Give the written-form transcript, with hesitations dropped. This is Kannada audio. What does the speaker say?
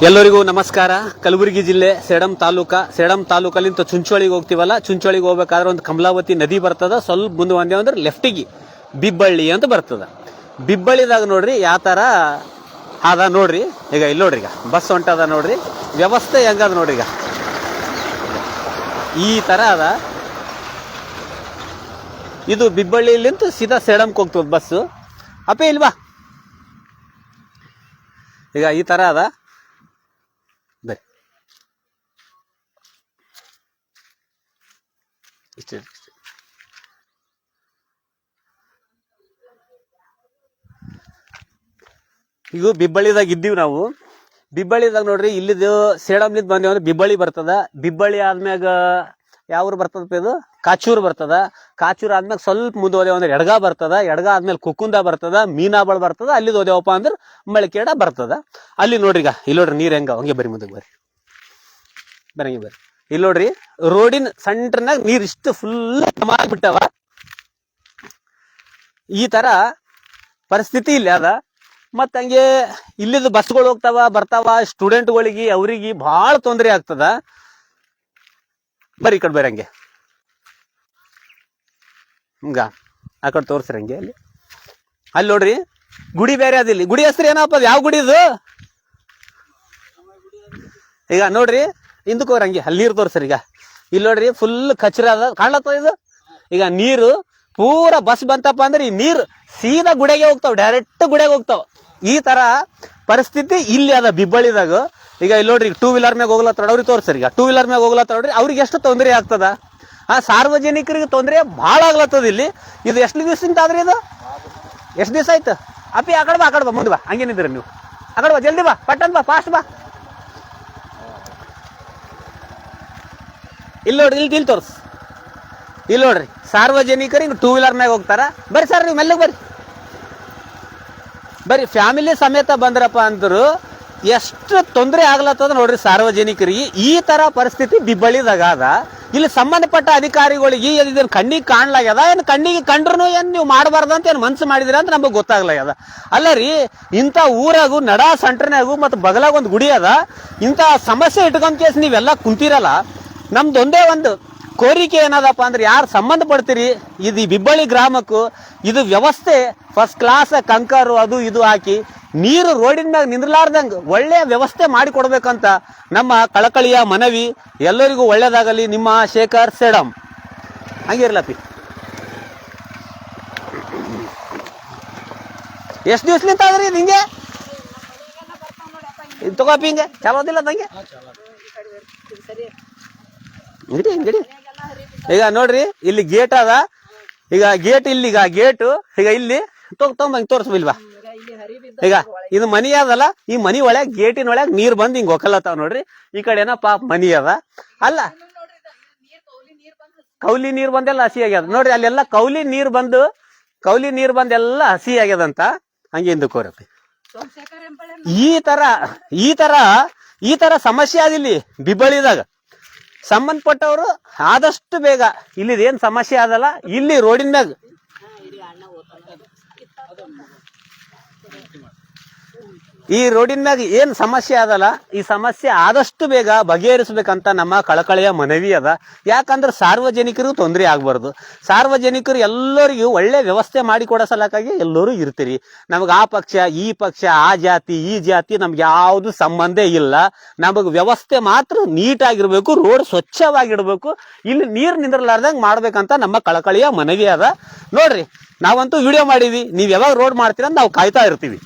ಎಲ್ಲರಿಗೂ ನಮಸ್ಕಾರ. ಕಲಬುರಗಿ ಜಿಲ್ಲೆ ಸೇಡಂ ತಾಲೂಕಲ್ಲಿಂದ ಚುಂಚೋಳಿಗೆ ಹೋಗ್ತೀವಲ್ಲ, ಚುಂಚೋಳಿಗೆ ಹೋಗ್ಬೇಕಾದ್ರೆ ಒಂದು ಕಮಲಾವತಿ ನದಿ ಬರ್ತದ. ಸ್ವಲ್ಪ ಮುಂದೆ ಒಂದೇ ಅಂದ್ರೆ ಲೆಫ್ಟಿಗೆ ಬಿಬ್ಬಳ್ಳಿ ಅಂತ ಬರ್ತದ. ಬಿಬ್ಬಳ್ಳಿದಾಗ ನೋಡ್ರಿ ಯಾವ ತರ ಅದ ನೋಡ್ರಿ. ಈಗ ಇಲ್ಲಿ ನೋಡ್ರಿ, ಈಗ ಬಸ್ ಹೊಂಟದ ನೋಡ್ರಿ, ವ್ಯವಸ್ಥೆ ಹೆಂಗದ ನೋಡ್ರಿ. ಈಗ ಈ ತರ ಅದ. ಇದು ಬಿಬ್ಬಳ್ಳಿಲಿಂತ ಸೀದಾ ಸೇಡಂಗೆ ಹೋಗ್ತದ ಬಸ್ಸು. ಅಪ್ಪೇ ಇಲ್ವಾ, ಈಗ ಈ ತರ ಅದ. ಬರ್ರಿ, ಇಷ್ಟೇ. ಈಗ ಬಿಬ್ಬಳ್ಳಿದಾಗ ಇದ್ದೀವಿ ನಾವು. ಬಿಬ್ಬಳ್ಳಿದಾಗ ನೋಡ್ರಿ, ಇಲ್ಲಿದು ಸೇಡಂಲಿಂದ ಬಂದೇವ ಅಂದ್ರೆ ಬಿಬ್ಬಳ್ಳಿ ಬರ್ತದ. ಬಿಬ್ಬಳ್ಳಿ ಆದ್ಮ್ಯಾಗ ಯಾವ್ರು ಬರ್ತದ, ಇದು ಕಾಚೂರು ಬರ್ತದ. ಕಾಚೂರು ಆದ್ಮ್ಯಾಗ ಸ್ವಲ್ಪ ಮುಂದೆ ಹೋದೇವ ಅಂದ್ರೆ ಎಡ್ಗ ಬರ್ತದ. ಎಡ್ಗ ಆದ್ಮೇಲೆ ಕುಕ್ಕುಂದ ಬರ್ತದ, ಮೀನಾಬಾಳ್ ಬರ್ತದ. ಅಲ್ಲಿ ಹೋದೇವಪ್ಪ ಅಂದ್ರೆ ಮಳಿಕೇಡ ಬರ್ತದ. ಅಲ್ಲಿ ನೋಡ್ರಿ, ಈಗ ಇಲ್ಲಿ ನೋಡ್ರಿ ನೀರ್ ಹೆಂಗ, ಹಂಗೆ ಬರಿ ಮುಂದಕ್ಕೆ ಬರ್ರಿ, ಬರಂಗೆ ಬರ್ರಿ. ಇಲ್ಲಿ ನೋಡ್ರಿ, ರೋಡಿನ ಸೆಂಟರ್ನಾಗ ನೀರ್ ಇಷ್ಟು ಫುಲ್ ಬಿಟ್ಟವ. ಈ ತರ ಪರಿಸ್ಥಿತಿ ಇಲ್ಲಿ ಅದ. ಮತ್ತ ಹಂಗೆ ಇಲ್ಲಿದ್ದು ಬಸ್ಗಳು ಹೋಗ್ತಾವ ಬರ್ತಾವ. ಸ್ಟೂಡೆಂಟ್ಗಳಿಗೆ ಅವ್ರಿಗೆ ಬಹಳ ತೊಂದರೆ ಆಗ್ತದ. ಬರೀ ಈ ಕಡೆ ಬರಂಗೆ, ಹಿಂಗ ಆ ಕಡೆ ತೋರ್ಸ್ರಿ ಹಂಗೆ. ಅಲ್ಲಿ ನೋಡ್ರಿ ಗುಡಿ ಬೇರೆ ಅದಿಲ್ಲಿ. ಗುಡಿ ಹೆಸರು ಏನಪ್ಪ, ಯಾವ ಗುಡಿ ಇದು? ಈಗ ನೋಡ್ರಿ ಹಿಂದಕ್ಕೆ ಹೋಗ್ರಿ ಹಂಗೆ, ಅಲ್ಲಿ ನೀರು ತೋರ್ಸ್ರಿ. ಈಗ ಇಲ್ಲಿ ನೋಡ್ರಿ ಫುಲ್ ಕಚರ ಅದ, ಕಾಣ್ಲತ್ತದ ಇದು. ಈಗ ನೀರು ಪೂರ ಬಸ್ ಬಂತಪ್ಪ ಅಂದ್ರೆ ಈ ನೀರು ಸೀದಾ ಗುಡೆಗೆ ಹೋಗ್ತಾವ, ಡೈರೆಕ್ಟ್ ಗುಡೆಗೆ ಹೋಗ್ತಾವ. ಈ ತರ ಪರಿಸ್ಥಿತಿ ಇಲ್ಲಿ ಅದ ಬಿಬ್ಬಳ್ಳಿದಾಗ. ಈಗ ಇಲ್ಲಿ ನೋಡ್ರಿ, ಟೂ ವೀಲರ್ ಮ್ಯಾಗ ಹೋಗ್ಲತ್ತಾರ, ಅವ್ರಿಗೆ ತೋರ್ಸ್ರಿ. ಈಗ ಟೂ ವೀಲರ್ ಮ್ಯಾಗ ಹೋಗ್ಲತ್ತಾರ ನೋಡ್ರಿ, ಅವ್ರಿಗೆ ಎಷ್ಟು ತೊಂದರೆ ಆಗ್ತದ. ಸಾರ್ವಜನಿಕರಿಗೆ ತೊಂದರೆ ಭಾಳ ಆಗ್ಲತ್ತದ ಇಲ್ಲಿ. ಇದು ಎಷ್ಟು ದಿವಸದಿಂದ ಆದ್ರಿ, ಇದು ಎಷ್ಟು ದಿವಸ ಆಯ್ತು? ಅಪ್ಪಿ ಆ ಕಡೆ ಬಾ ಮುಂದೆ ಬಾ, ಹಂಗೇನಿದ್ರಿ ನೀವು ಆ ಕಡೆ ಬಾ, ಜಲ್ದಿ ಬಾ, ಪಟ್ಟನ್ ಬಾ, ಫಾಸ್ಟ್ ಬಾ. ಇಲ್ಲಿ ನೋಡ್ರಿ, ಇಲ್ಲಿ ತೋರ್ಸ್. ಇಲ್ಲಿ ನೋಡ್ರಿ, ಸಾರ್ವಜನಿಕರಿಗೆ ಟೂ ವೀಲರ್ ಮ್ಯಾಗ ಹೋಗ್ತಾರ. ಬರ್ರಿ ಸರ್, ನೀವು ಮೆಲ್ಲಗೆ ಬರ್ರಿ ಫ್ಯಾಮಿಲಿ ಸಮೇತ ಬಂದ್ರಪ್ಪ ಅಂದ್ರು ಎಷ್ಟು ತೊಂದರೆ ಆಗ್ಲತ್ತದ ನೋಡ್ರಿ ಸಾರ್ವಜನಿಕರಿಗೆ. ಈ ತರ ಪರಿಸ್ಥಿತಿ ಬಿಬ್ಬಳ್ಳಿದಾಗ ಅದ. ಇಲ್ಲಿ ಸಂಬಂಧಪಟ್ಟ ಅಧಿಕಾರಿಗಳಿಗೆ ಇದನ್ನ ಕಣ್ಣಿಗೆ ಕಾಣ್ಲಾಗ್ಯದ, ಏನು ಕಣ್ಣಿಗೆ ಕಂಡ್ರು ಏನ್ ನೀವು ಮಾಡಬಾರ್ದಂತ ಏನು ಮನ್ಸು ಮಾಡಿದಿರ ಅಂತ ನಮಗೆ ಗೊತ್ತಾಗ್ಲಾಗ್ಯದ. ಅಲ್ಲ ರೀ, ಇಂಥ ಊರಾಗು ನಡಾ ಸೆಂಟ್ರ್ನಾಗು ಮತ್ತು ಬಗಲಾಗ ಒಂದು ಗುಡಿ ಅದ. ಇಂಥ ಸಮಸ್ಯೆ ಇಟ್ಕೊಂಡ್ ಕೇಸ್ ನೀವೆಲ್ಲ ಕುಂತಿರಲ್ಲ. ನಮ್ದೊಂದೇ ಒಂದು ಕೋರಿಕೆ ಏನದಪ್ಪ ಅಂದ್ರೆ, ಯಾರು ಸಂಬಂಧ ಪಡ್ತೀರಿ ಇದು ಬಿಬ್ಬಳ್ಳಿ ಗ್ರಾಮಕ್ಕೂ ಇದು ವ್ಯವಸ್ಥೆ ಫಸ್ಟ್ ಕ್ಲಾಸ್ ಕಂಕರು ಅದು ಇದು ಹಾಕಿ ನೀರು ರೋಡಿನ ಮ್ಯಾಗ ನಿಂದ್ರಲಾರ್ದಂಗ ಒಳ್ಳೆಯ ವ್ಯವಸ್ಥೆ ಮಾಡಿ ಕೊಡ್ಬೇಕಂತ ನಮ್ಮ ಕಳಕಳಿಯ ಮನವಿ. ಎಲ್ಲರಿಗೂ ಒಳ್ಳೇದಾಗಲಿ. ನಿಮ್ಮ ಶೇಖರ್ ಸೇಡಂ. ಹಂಗಿರ್ಲಪ್ಪಿ. ಎಷ್ಟು ದಿವ್ಸಲಿಂತ ಆದ್ರಿ ಇದು ಹಿಂಗೆ? ಇದು ತಗೋಪಿ, ಹಿಂಗೆ ಚಲೋದಿಲ್ಲ ತಂಗೆ. ಅಂಗಡಿ ಈಗ ನೋಡ್ರಿ, ಇಲ್ಲಿ ಗೇಟ್ ಅದ. ಈಗ ಗೇಟ್ ಇಲ್ಲಿ, ಈಗ ಗೇಟು ಈಗ ಇಲ್ಲಿ ತಗೊಂಬಂಗ್ ತೋರ್ಸ್ಬಿಲ್ವಾ. ಈಗ ಇದು ಮನಿ ಅದಲ್ಲ, ಈ ಮನಿ ಒಳಗೆ ಗೇಟಿನ ಒಳಗೆ ನೀರ್ ಬಂದ್ ಹಿಂಗ್ ಹೊಕ್ಕಲತ್ತಾವ ನೋಡ್ರಿ. ಈ ಕಡೆನ ಪಾಪ ಮನಿ ಅದ. ಅಲ್ಲ, ಕೌಲಿ ನೀರ್ ಬಂದೆಲ್ಲ ಹಸಿ ಆಗ್ಯದ ನೋಡ್ರಿ. ಅಲ್ಲೆಲ್ಲ ಕೌಲಿ ನೀರ್ ಬಂದೆಲ್ಲ ಹಸಿ ಆಗ್ಯದಂತ. ಹಂಗೆ ಹಿಂದಕ್ಕೆ ಹೋರಪ್ಪಿ. ಈ ತರ ಸಮಸ್ಯೆ ಆದಿಲ್ಲಿ ಬಿಬ್ಬಳ್ಳಿದಾಗ. ಸಂಬಂಧಪಟ್ಟವರು ಆದಷ್ಟು ಬೇಗ ಇಲ್ಲಿದ ಏನ್ ಸಮಸ್ಯೆ ಆದಲ್ಲ, ಇಲ್ಲಿ ರೋಡಿನ ಮ್ಯಾಗ ಈ ರೋಡಿನ ಮ್ಯಾಗ ಏನ್ ಸಮಸ್ಯೆ ಅದಲ್ಲ, ಈ ಸಮಸ್ಯೆ ಆದಷ್ಟು ಬೇಗ ಬಗೆಹರಿಸ್ಬೇಕಂತ ನಮ್ಮ ಕಳಕಳಿಯ ಮನವಿ ಅದ. ಯಾಕಂದ್ರೆ ಸಾರ್ವಜನಿಕರಿಗೂ ತೊಂದರೆ ಆಗ್ಬಾರ್ದು. ಸಾರ್ವಜನಿಕರು ಎಲ್ಲರಿಗೂ ಒಳ್ಳೆ ವ್ಯವಸ್ಥೆ ಮಾಡಿಕೊಡೋ ಸಲಕ್ಕಾಗಿ ಎಲ್ಲರೂ ಇರ್ತೀರಿ. ನಮ್ಗೆ ಆ ಪಕ್ಷ ಈ ಪಕ್ಷ, ಆ ಜಾತಿ ಈ ಜಾತಿ ನಮ್ಗೆ ಯಾವುದು ಸಂಬಂಧ ಇಲ್ಲ. ನಮಗ್ ವ್ಯವಸ್ಥೆ ಮಾತ್ರ ನೀಟಾಗಿರ್ಬೇಕು, ರೋಡ್ ಸ್ವಚ್ಛವಾಗಿಡ್ಬೇಕು, ಇಲ್ಲಿ ನೀರ್ ನಿಂದ್ರಲಾರ್ದಂಗ್ ಮಾಡ್ಬೇಕಂತ ನಮ್ಮ ಕಳಕಳಿಯ ಮನವಿ ಅದ. ನೋಡ್ರಿ, ನಾವಂತೂ ವಿಡಿಯೋ ಮಾಡಿವಿ, ನೀವ್ ಯಾವಾಗ ರೋಡ್ ಮಾಡ್ತೀರ ನಾವು ಕಾಯ್ತಾ ಇರ್ತೀವಿ.